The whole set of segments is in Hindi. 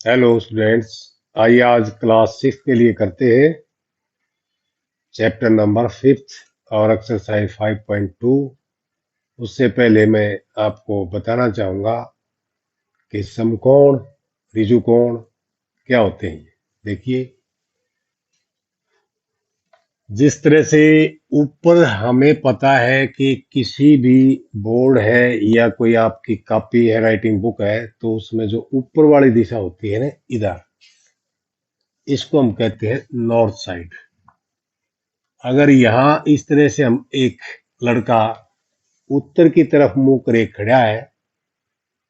Hello students. आइए आज क्लास 6 के लिए करते हैं चैप्टर नंबर 5 और एक्सरसाइज 5.2। उससे पहले मैं आपको बताना चाहूँगा कि समकोण, ऋजुकोण क्या होते हैं। देखिए, जिस तरह से ऊपर हमें पता है कि किसी भी बोर्ड है या कोई आपकी कॉपी है, राइटिंग बुक है, तो उसमें जो ऊपर वाली दिशा होती है ना, इधर, इसको हम कहते हैं नॉर्थ साइड। अगर यहाँ इस तरह से हम एक लड़का उत्तर की तरफ मुंह करे खड़ा है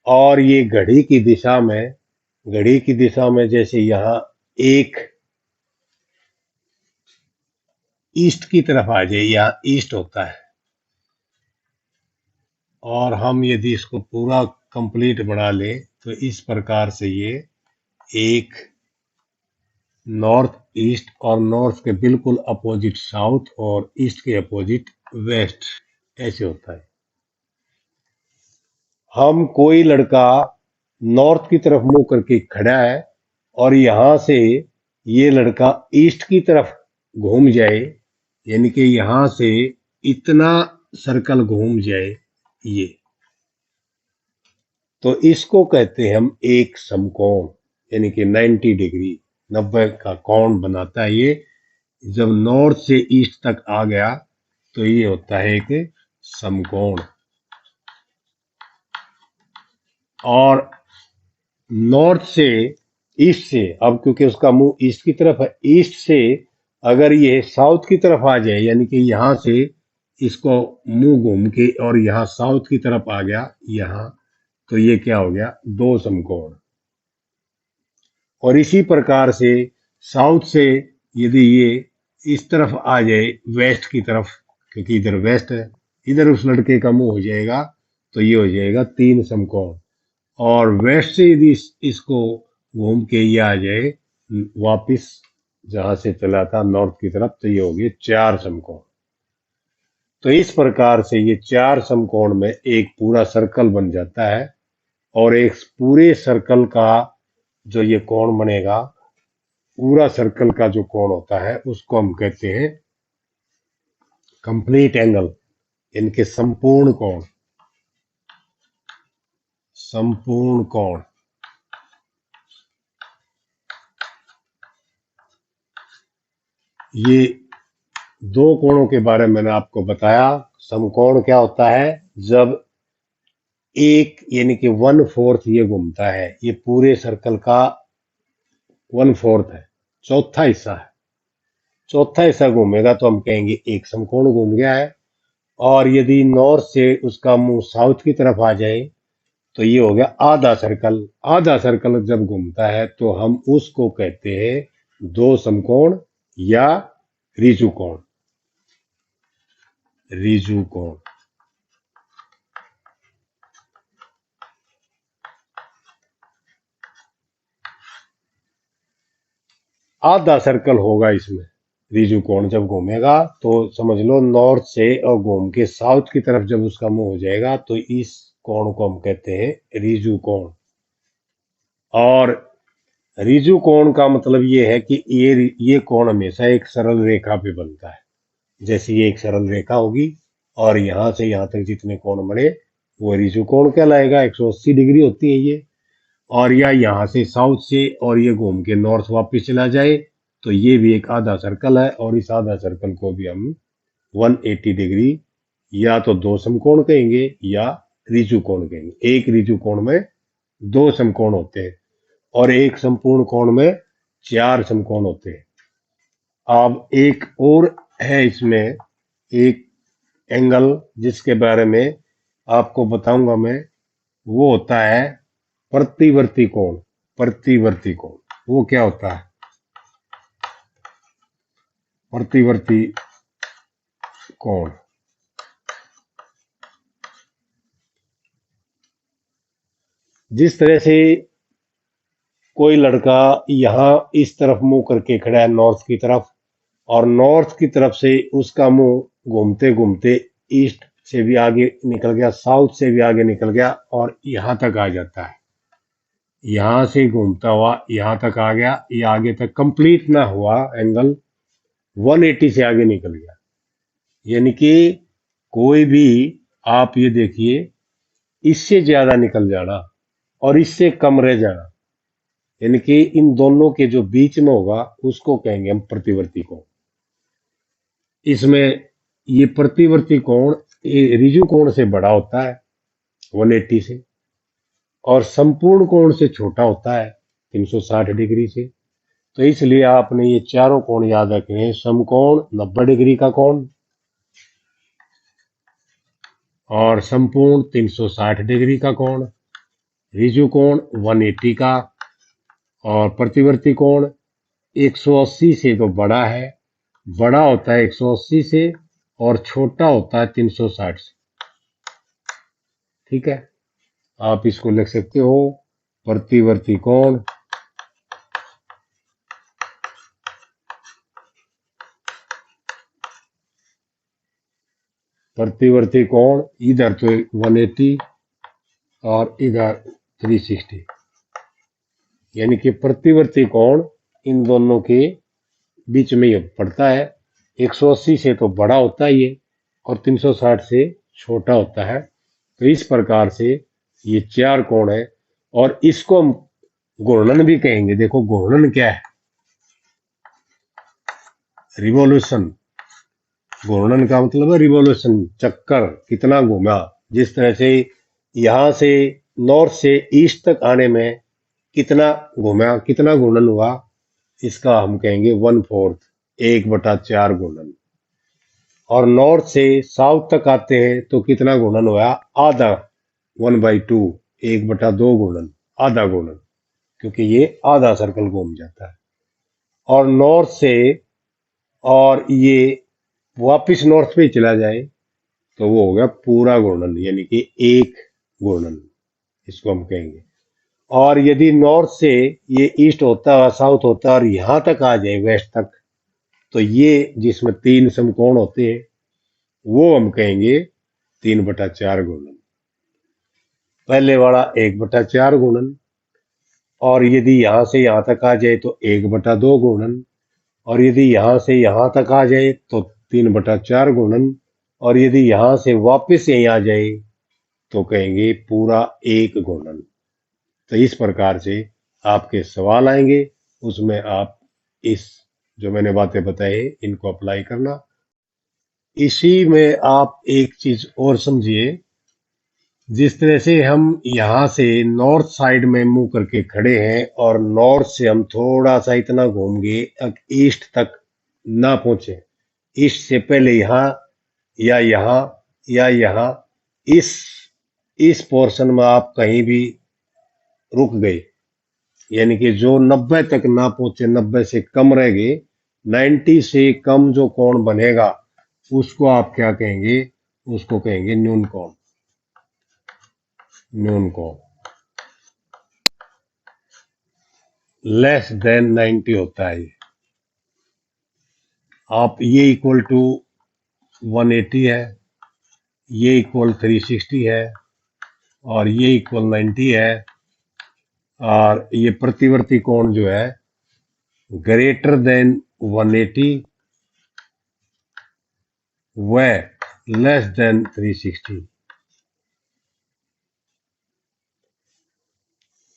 और ये घड़ी की दिशा में जैसे यहाँ एक ईस्ट की तरफ आ जाए, यहाँ ईस्ट होता है, और हम यदि इसको पूरा कंप्लीट बना लें तो इस प्रकार से ये एक नॉर्थ ईस्ट, और नॉर्थ के बिल्कुल अपोजिट साउथ, और ईस्ट के अपोजिट वेस्ट, ऐसे होता है। हम कोई लड़का नॉर्थ की तरफ मुंह करके खड़ा है और यहां से ये लड़का ईस्ट की तरफ घूम जाए, यानी कि यहां से इतना सर्कल घूम जाए, ये तो इसको कहते हैं हम एक समकोण, यानी कि 90 डिग्री, 90 का कोण बनाता है ये। जब नॉर्थ से ईस्ट तक आ गया तो ये होता है एक समकोण। और नॉर्थ से, ईस्ट से, अब क्योंकि उसका मुंह ईस्ट की तरफ है, ईस्ट से अगर ये साउथ की तरफ आ जाए, यानी कि यहां से इसको मुंह घूम के और यहाँ साउथ की तरफ आ गया यहाँ, तो ये क्या हो गया, दो समकोण। और इसी प्रकार से साउथ से यदि ये इस तरफ आ जाए, वेस्ट की तरफ, क्योंकि इधर वेस्ट है, इधर उस लड़के का मुंह हो जाएगा, तो ये हो जाएगा तीन समकोण। और वेस्ट से यदि इसको घूम के ये आ जाए वापिस जहां से चला था नॉर्थ की तरफ, तो ये हो गए चार समकोण। तो इस प्रकार से ये चार समकोण में एक पूरा सर्कल बन जाता है। और एक पूरे सर्कल का जो ये कोण बनेगा, पूरा सर्कल का जो कोण होता है, उसको हम कहते हैं कंप्लीट एंगल, इनके संपूर्ण कोण, संपूर्ण कोण। ये दो कोणों के बारे में मैंने आपको बताया। समकोण क्या होता है, जब एक, यानी कि 1/4 ये घूमता है, ये पूरे सर्कल का 1/4 है, चौथा हिस्सा है, चौथा हिस्सा घूमेगा तो हम कहेंगे एक समकोण घूम गया है। और यदि नॉर्थ से उसका मुंह साउथ की तरफ आ जाए तो ये हो गया आधा सर्कल। आधा सर्कल जब घूमता है तो हम उसको कहते हैं दो समकोण या ऋजुकोण, ऋजुकोण। आधा सर्कल होगा इसमें, ऋजुकोण जब घूमेगा तो समझ लो नॉर्थ से और घूम के साउथ की तरफ जब उसका मुंह हो जाएगा, तो इस कोण को हम कहते हैं ऋजुकोण। और ऋजु कोण का मतलब ये है कि ये कोण हमेशा एक सरल रेखा पे बनता है। जैसे ये एक सरल रेखा होगी और यहां से यहां तक जितने कोण बने वो ऋजु कोण कहलाएगा, 180 डिग्री होती है ये। और या यहाँ से साउथ से और ये घूम के नॉर्थ वापस चला जाए तो ये भी एक आधा सर्कल है, और इस आधा सर्कल को भी हम 180 डिग्री या तो दो समकोण कहेंगे या ऋजु कोण कहेंगे। एक ऋजु कोण में दो समकोण होते हैं और एक संपूर्ण कोण में चार समकोण होते हैं। अब एक और है इसमें एक एंगल जिसके बारे में आपको बताऊंगा मैं, वो होता है प्रतिवर्ती कोण। प्रतिवर्ती कोण वो क्या होता है, प्रतिवर्ती कोण। जिस तरह से कोई लड़का यहाँ इस तरफ मुंह करके खड़ा है नॉर्थ की तरफ, और नॉर्थ की तरफ से उसका मुंह घूमते घूमते ईस्ट से भी आगे निकल गया, साउथ से भी आगे निकल गया और यहां तक आ जाता है, यहां से घूमता हुआ यहां तक आ गया, ये आगे तक कंप्लीट ना हुआ एंगल 180 से आगे निकल गया। यानी कि कोई भी, आप ये देखिए, इससे ज्यादा निकल जाना और इससे कम रह जाना, यानी कि इन दोनों के जो बीच में होगा उसको कहेंगे हम प्रतिवर्ती कोण। इसमें ये प्रतिवर्ती कोण ये ऋजु कोण से बड़ा होता है 180 से, और संपूर्ण कोण से छोटा होता है 360 डिग्री से। तो इसलिए आपने ये चारों कोण याद रखने हैं। समकोण 90 डिग्री का कोण, और संपूर्ण 360 डिग्री का कोण, ऋजु कोण 180 का, और प्रतिवर्ती कोण 180 से तो बड़ा है, बड़ा होता है 180 से और छोटा होता है 360 से। ठीक है, आप इसको लिख सकते हो प्रतिवर्ती कोण प्रतिवर्ती कोण इधर तो 180 और इधर 360, यानी कि प्रतिवर्ती कोण इन दोनों के बीच में ही पड़ता है। 180 से तो बड़ा होता है ये, और 360 से छोटा होता है। तो इस प्रकार से ये चार कोण है, और इसको हम घूर्णन भी कहेंगे। देखो घूर्णन क्या है, रिवॉल्यूशन। घूर्णन का मतलब है रिवॉल्यूशन, चक्कर कितना घूमा। जिस तरह से यहां से नॉर्थ से ईस्ट तक आने में कितना घूमा, कितना घूर्णन हुआ, इसका हम कहेंगे 1/4, 1/4 घूर्णन। और नॉर्थ से साउथ तक आते हैं तो कितना घूर्णन हुआ, आधा, 1/2, 1/2 घूर्णन, आधा घूर्णन, क्योंकि ये आधा सर्कल घूम जाता है। और नॉर्थ से और ये वापिस नॉर्थ पे ही चला जाए तो वो हो गया पूरा घूर्णन, यानी कि एक घूर्णन, इसको हम कहेंगे। और यदि नॉर्थ से ये ईस्ट होता है, साउथ होता है और यहां तक आ जाए वेस्ट तक, तो ये जिसमें 3 समकोण होते हैं वो हम कहेंगे 3/4 घूर्णन। पहले वाला 1/4 घूर्णन, और यदि यहां से यहां तक आ जाए तो 1/2 घूर्णन, और यदि यहां से यहां तक आ जाए तो 3/4 घूर्णन, और यदि यहां से वापस यहीं आ जाए तो कहेंगे पूरा एक घूर्णन। तो इस प्रकार से आपके सवाल आएंगे, उसमें आप इस जो मैंने बातें बताई इनको अप्लाई करना। इसी में आप एक चीज और समझिए, जिस तरह से हम यहाँ से नॉर्थ साइड में मुंह करके खड़े हैं और नॉर्थ से हम थोड़ा सा इतना घूम गए ईस्ट तक ना पहुंचे, ईस्ट से पहले यहाँ या यहाँ या यहाँ, इस पोर्शन में आप कहीं भी रुक गए, यानी कि जो 90 तक ना पहुंचे, 90 से कम रह गए, 90 से कम जो कोण बनेगा उसको आप क्या कहेंगे, उसको कहेंगे न्यून कोण। न्यून कोण लेस देन 90 होता है ये। आप ये इक्वल टू 180 है, ये इक्वल 360 है, और ये इक्वल 90 है, और ये प्रतिवर्ती कोण जो है ग्रेटर देन 180 व लेस देन 360,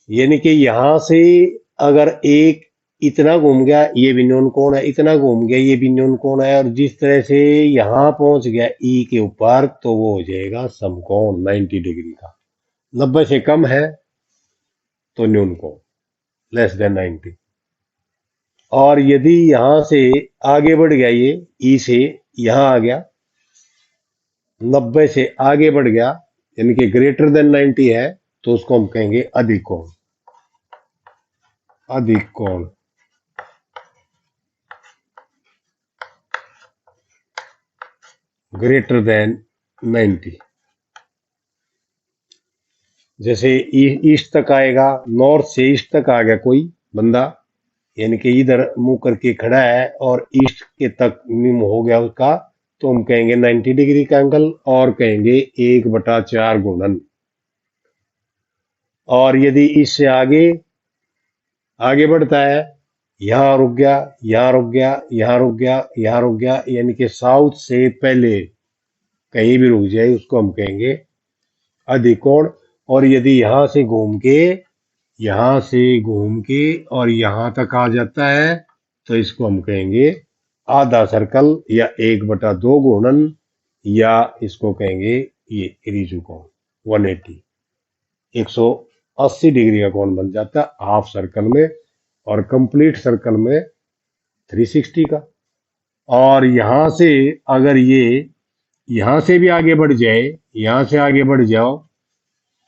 यानी कि यहां से अगर एक इतना घूम गया ये भी न्यून कोण है, इतना घूम गया ये भी न्यून कोण है, और जिस तरह से यहां पहुंच गया ई के ऊपर तो वो हो जाएगा समकोण 90 डिग्री का। 90 से कम है तो न्यून कोण लेस देन 90। और यदि यहां से आगे बढ़ गया, ये ई से यहां आ गया, 90 से आगे बढ़ गया, यानी कि ग्रेटर देन 90 है, तो उसको हम कहेंगे अधिक कोण। अधिक कोण ग्रेटर देन 90। जैसे ईस्ट तक आएगा, नॉर्थ से ईस्ट तक आ गया कोई बंदा, यानी कि इधर मुंह करके खड़ा है और ईस्ट के तक मुंह हो गया उसका, तो हम कहेंगे 90 डिग्री का एंगल, और कहेंगे 1/4 घूर्णन। और यदि इससे आगे आगे बढ़ता है, यहाँ रुक गया, यहाँ रुक गया, यहाँ रुक गया, यहाँ रुक गया, यानी कि साउथ से पहले कहीं भी रुक जाए उसको हम कहेंगे अधिकोण। और यदि यहाँ से घूम के और यहाँ तक आ जाता है तो इसको हम कहेंगे आधा सर्कल या 1/2 घूर्णन, या इसको कहेंगे ये ऋजु कोण 180, 180 डिग्री का कोण बन जाता है हाफ सर्कल में, और कंप्लीट सर्कल में 360 का। और यहां से अगर ये यहां से भी आगे बढ़ जाए, यहां से आगे बढ़ जाओ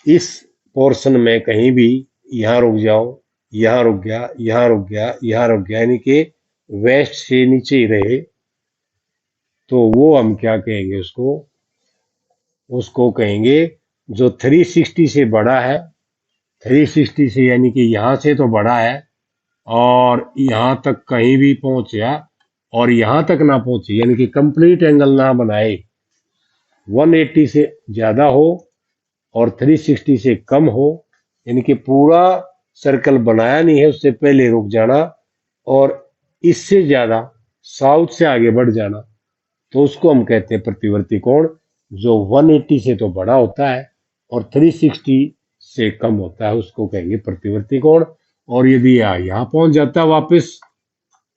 इस पोर्शन में कहीं भी, यहां रुक जाओ, यहां रुक गया, यहां रुक गया, यहां रुक गया, यानी कि वेस्ट से नीचे ही रहे, तो वो हम क्या कहेंगे, उसको उसको कहेंगे जो 360 से बड़ा है, 360 से यानी कि यहां से तो बड़ा है और यहां तक कहीं भी पहुंचा और यहां तक ना पहुंचे, यानी कि कंप्लीट एंगल ना बनाए, 180 से ज्यादा हो और 360 से कम हो, यानी कि पूरा सर्कल बनाया नहीं है उससे पहले रुक जाना, और इससे ज्यादा साउथ से आगे बढ़ जाना, तो उसको हम कहते हैं प्रतिवर्ती कोण, जो 180 से तो बड़ा होता है और 360 से कम होता है, उसको कहेंगे प्रतिवर्ती कोण। और यदि यहां पहुंच जाता है वापस,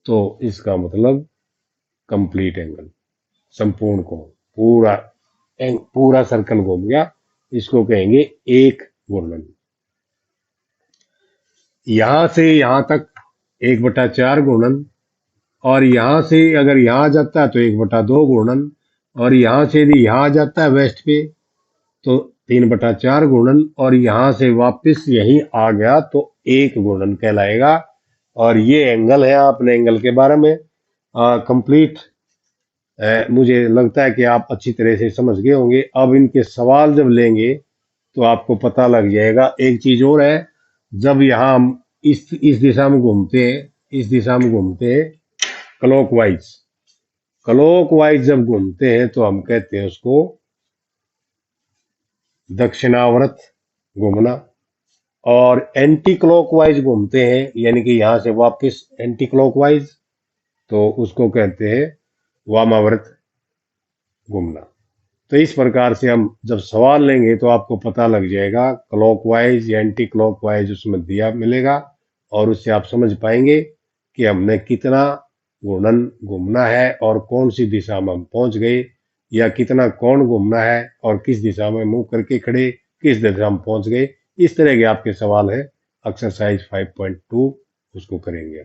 तो इसका मतलब कंप्लीट एंगल, संपूर्ण कोण, पूरा सर्कल घूम गया, इसको कहेंगे एक घूर्णन। यहां से यहां तक 1/4 घूर्णन, और यहां से अगर यहां आ जाता है तो 1/2 घूर्णन, और यहां से यदि यहां आ जाता है वेस्ट पे तो 3/4 घूर्णन, और यहां से वापस यहीं आ गया तो एक घूर्णन कहलाएगा। और ये एंगल है, आपने एंगल के बारे में कंप्लीट मुझे लगता है कि आप अच्छी तरह से समझ गए होंगे। अब इनके सवाल जब लेंगे तो आपको पता लग जाएगा। एक चीज और है, जब यहाँ हम इस दिशा में घूमते हैं, इस दिशा में घूमते हैं क्लॉकवाइज, क्लॉकवाइज जब घूमते हैं तो हम कहते हैं उसको दक्षिणावर्त घूमना। और एंटी क्लॉकवाइज घूमते हैं, यानी कि यहां से वापस एंटी क्लॉकवाइज, तो उसको कहते हैं वामावर्त घूमना। तो इस प्रकार से हम जब सवाल लेंगे तो आपको पता लग जाएगा क्लॉकवाइज या एंटी क्लॉकवाइज उसमें दिया मिलेगा, और उससे आप समझ पाएंगे कि हमने कितना घूर्णन घूमना है और कौन सी दिशा में हम पहुंच गए, या कितना कोण घूमना है और किस दिशा में मुंह करके खड़े किस दिशा में पहुंच गए। इस तरह के आपके सवाल है, एक्सरसाइज 5.2 उसको करेंगे।